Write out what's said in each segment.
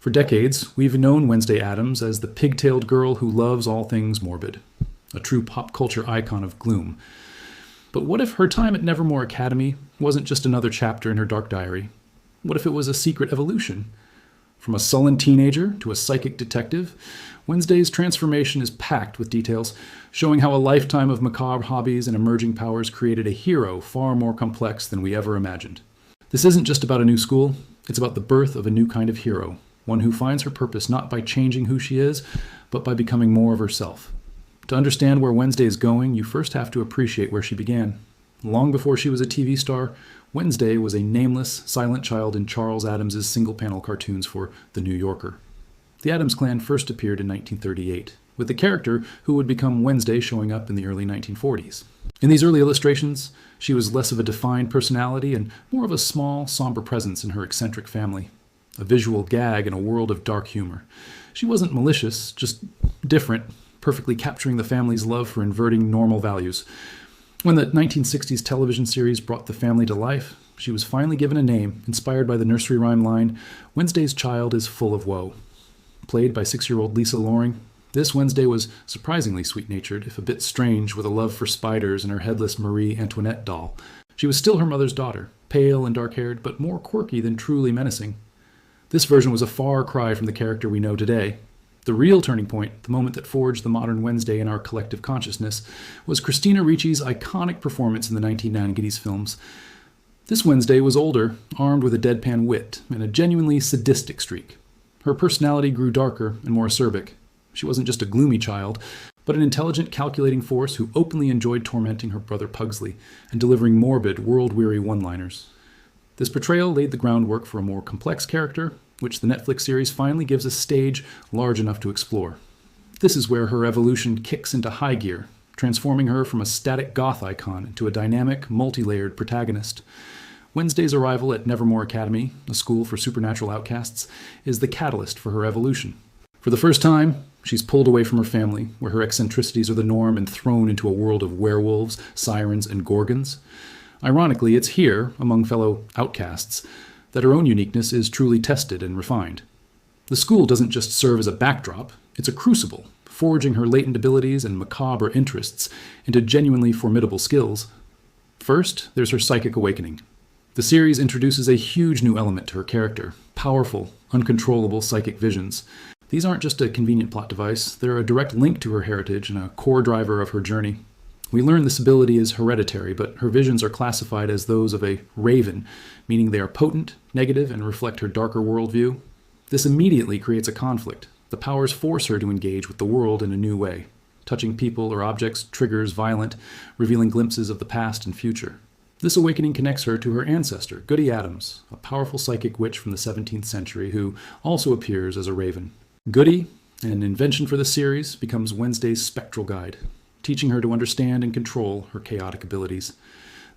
For decades, we've known Wednesday Addams as the pigtailed girl who loves all things morbid, a true pop culture icon of gloom. But what if her time at Nevermore Academy wasn't just another chapter in her dark diary? What if it was a secret evolution? From a sullen teenager to a psychic detective, Wednesday's transformation is packed with details, showing how a lifetime of macabre hobbies and emerging powers created a hero far more complex than we ever imagined. This isn't just about a new school, it's about the birth of a new kind of hero, one who finds her purpose not by changing who she is, but by becoming more of herself. To understand where Wednesday is going, you first have to appreciate where she began. Long before she was a TV star, Wednesday was a nameless, silent child in Charles Addams' single-panel cartoons for The New Yorker. The Addams Clan first appeared in 1938, with the character who would become Wednesday showing up in the early 1940s. In these early illustrations, she was less of a defined personality and more of a small, somber presence in her eccentric family, a visual gag in a world of dark humor. She wasn't malicious, just different, perfectly capturing the family's love for inverting normal values. When the 1960s television series brought the family to life, she was finally given a name inspired by the nursery rhyme line, "Wednesday's child is full of woe." Played by 6-year-old Lisa Loring, this Wednesday was surprisingly sweet-natured, if a bit strange, with a love for spiders and her headless Marie Antoinette doll. She was still her mother's daughter, pale and dark-haired, but more quirky than truly menacing. This version was a far cry from the character we know today. The real turning point, the moment that forged the modern Wednesday in our collective consciousness, was Christina Ricci's iconic performance in the 1990s films. This Wednesday was older, armed with a deadpan wit and a genuinely sadistic streak. Her personality grew darker and more acerbic. She wasn't just a gloomy child, but an intelligent, calculating force who openly enjoyed tormenting her brother Pugsley and delivering morbid, world-weary one-liners. This portrayal laid the groundwork for a more complex character, which the Netflix series finally gives a stage large enough to explore. This is where her evolution kicks into high gear, transforming her from a static goth icon into a dynamic, multi-layered protagonist. Wednesday's arrival at Nevermore Academy, a school for supernatural outcasts, is the catalyst for her evolution. For the first time, she's pulled away from her family, where her eccentricities are the norm, and thrown into a world of werewolves, sirens, and gorgons. Ironically, it's here, among fellow outcasts, that her own uniqueness is truly tested and refined. The school doesn't just serve as a backdrop, it's a crucible, forging her latent abilities and macabre interests into genuinely formidable skills. First, there's her psychic awakening. The series introduces a huge new element to her character, powerful, uncontrollable psychic visions. These aren't just a convenient plot device, they're a direct link to her heritage and a core driver of her journey. We learn this ability is hereditary, but her visions are classified as those of a raven, meaning they are potent, negative, and reflect her darker worldview. This immediately creates a conflict. The powers force her to engage with the world in a new way. Touching people or objects triggers violent, revealing glimpses of the past and future. This awakening connects her to her ancestor, Goody Addams, a powerful psychic witch from the 17th century who also appears as a raven. Goody, an invention for the series, becomes Wednesday's spectral guide, teaching her to understand and control her chaotic abilities.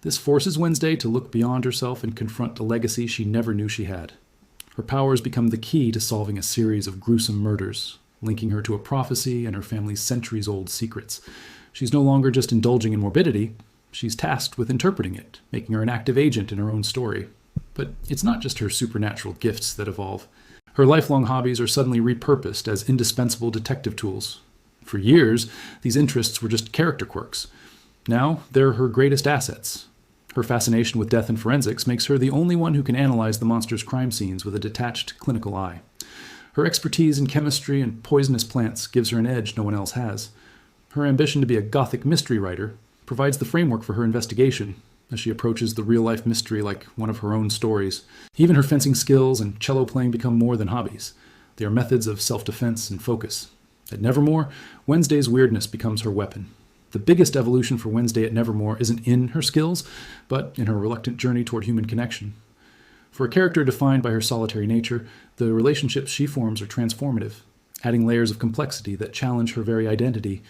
This forces Wednesday to look beyond herself and confront a legacy she never knew she had. Her powers become the key to solving a series of gruesome murders, linking her to a prophecy and her family's centuries-old secrets. She's no longer just indulging in morbidity, she's tasked with interpreting it, making her an active agent in her own story. But it's not just her supernatural gifts that evolve. Her lifelong hobbies are suddenly repurposed as indispensable detective tools. For years, these interests were just character quirks. Now, they're her greatest assets. Her fascination with death and forensics makes her the only one who can analyze the monster's crime scenes with a detached, clinical eye. Her expertise in chemistry and poisonous plants gives her an edge no one else has. Her ambition to be a gothic mystery writer provides the framework for her investigation, as she approaches the real-life mystery like one of her own stories. Even her fencing skills and cello playing become more than hobbies. They are methods of self-defense and focus. At Nevermore, Wednesday's weirdness becomes her weapon. The biggest evolution for Wednesday at Nevermore isn't in her skills, but in her reluctant journey toward human connection. For a character defined by her solitary nature, the relationships she forms are transformative, adding layers of complexity that challenge her very identity.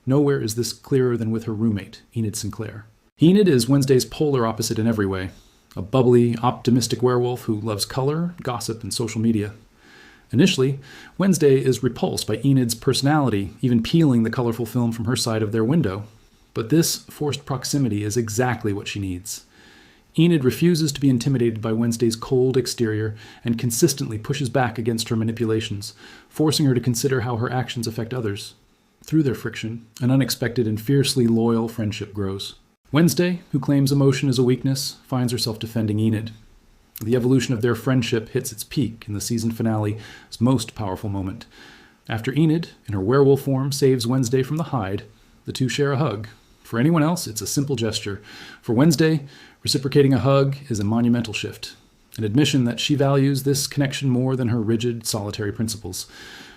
Nowhere is this clearer than with her roommate, Enid Sinclair. Enid is Wednesday's polar opposite in every way, a bubbly, optimistic werewolf who loves color, gossip, and social media. Initially, Wednesday is repulsed by Enid's personality, even peeling the colorful film from her side of their window. But this forced proximity is exactly what she needs. Enid refuses to be intimidated by Wednesday's cold exterior and consistently pushes back against her manipulations, forcing her to consider how her actions affect others. Through their friction, an unexpected and fiercely loyal friendship grows. Wednesday, who claims emotion as a weakness, finds herself defending Enid. The evolution of their friendship hits its peak in the season finale's most powerful moment. After Enid, in her werewolf form, saves Wednesday from the hide, the two share a hug. For anyone else, it's a simple gesture. For Wednesday, reciprocating a hug is a monumental shift, an admission that she values this connection more than her rigid, solitary principles.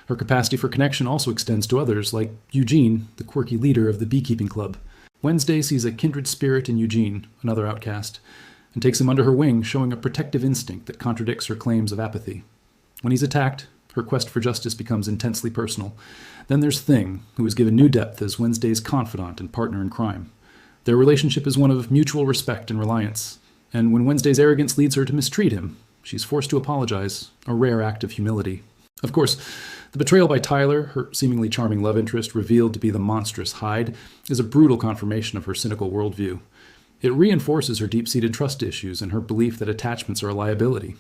Her capacity for connection also extends to others, like Eugene, the quirky leader of the beekeeping club. Wednesday sees a kindred spirit in Eugene, another outcast, and takes him under her wing, showing a protective instinct that contradicts her claims of apathy. When he's attacked, her quest for justice becomes intensely personal. Then there's Thing, who is given new depth as Wednesday's confidant and partner in crime. Their relationship is one of mutual respect and reliance, and when Wednesday's arrogance leads her to mistreat him, she's forced to apologize, a rare act of humility. Of course, the betrayal by Tyler, her seemingly charming love interest revealed to be the monstrous Hyde, is a brutal confirmation of her cynical worldview. It reinforces her deep-seated trust issues and her belief that attachments are a liability.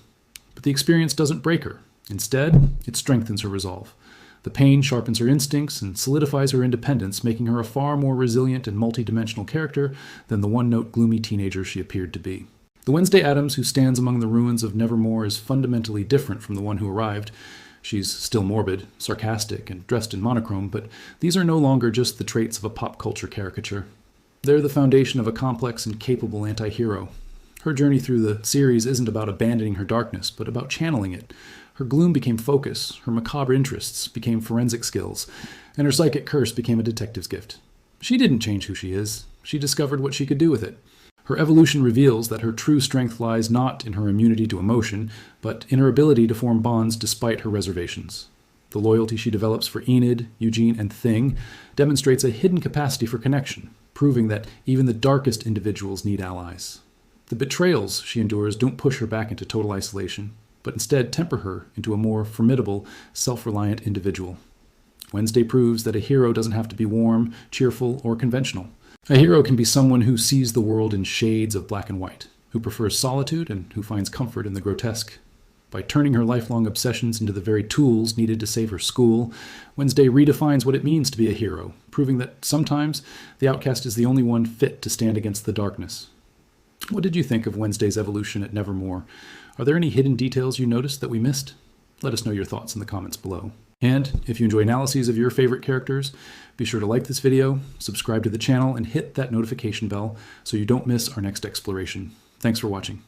But the experience doesn't break her. Instead, it strengthens her resolve. The pain sharpens her instincts and solidifies her independence, making her a far more resilient and multidimensional character than the one-note gloomy teenager she appeared to be. The Wednesday Addams who stands among the ruins of Nevermore is fundamentally different from the one who arrived. She's still morbid, sarcastic, and dressed in monochrome, but these are no longer just the traits of a pop culture caricature. They're the foundation of a complex and capable anti-hero. Her journey through the series isn't about abandoning her darkness, but about channeling it. Her gloom became focus, her macabre interests became forensic skills, and her psychic curse became a detective's gift. She didn't change who she is. She discovered what she could do with it. Her evolution reveals that her true strength lies not in her immunity to emotion, but in her ability to form bonds despite her reservations. The loyalty she develops for Enid, Eugene, and Thing demonstrates a hidden capacity for connection, proving that even the darkest individuals need allies. The betrayals she endures don't push her back into total isolation, but instead temper her into a more formidable, self-reliant individual. Wednesday proves that a hero doesn't have to be warm, cheerful, or conventional. A hero can be someone who sees the world in shades of black and white, who prefers solitude and who finds comfort in the grotesque. By turning her lifelong obsessions into the very tools needed to save her school, Wednesday redefines what it means to be a hero, proving that sometimes the outcast is the only one fit to stand against the darkness. What did you think of Wednesday's evolution at Nevermore? Are there any hidden details you noticed that we missed? Let us know your thoughts in the comments below. And if you enjoy analyses of your favorite characters, be sure to like this video, subscribe to the channel, and hit that notification bell so you don't miss our next exploration. Thanks for watching.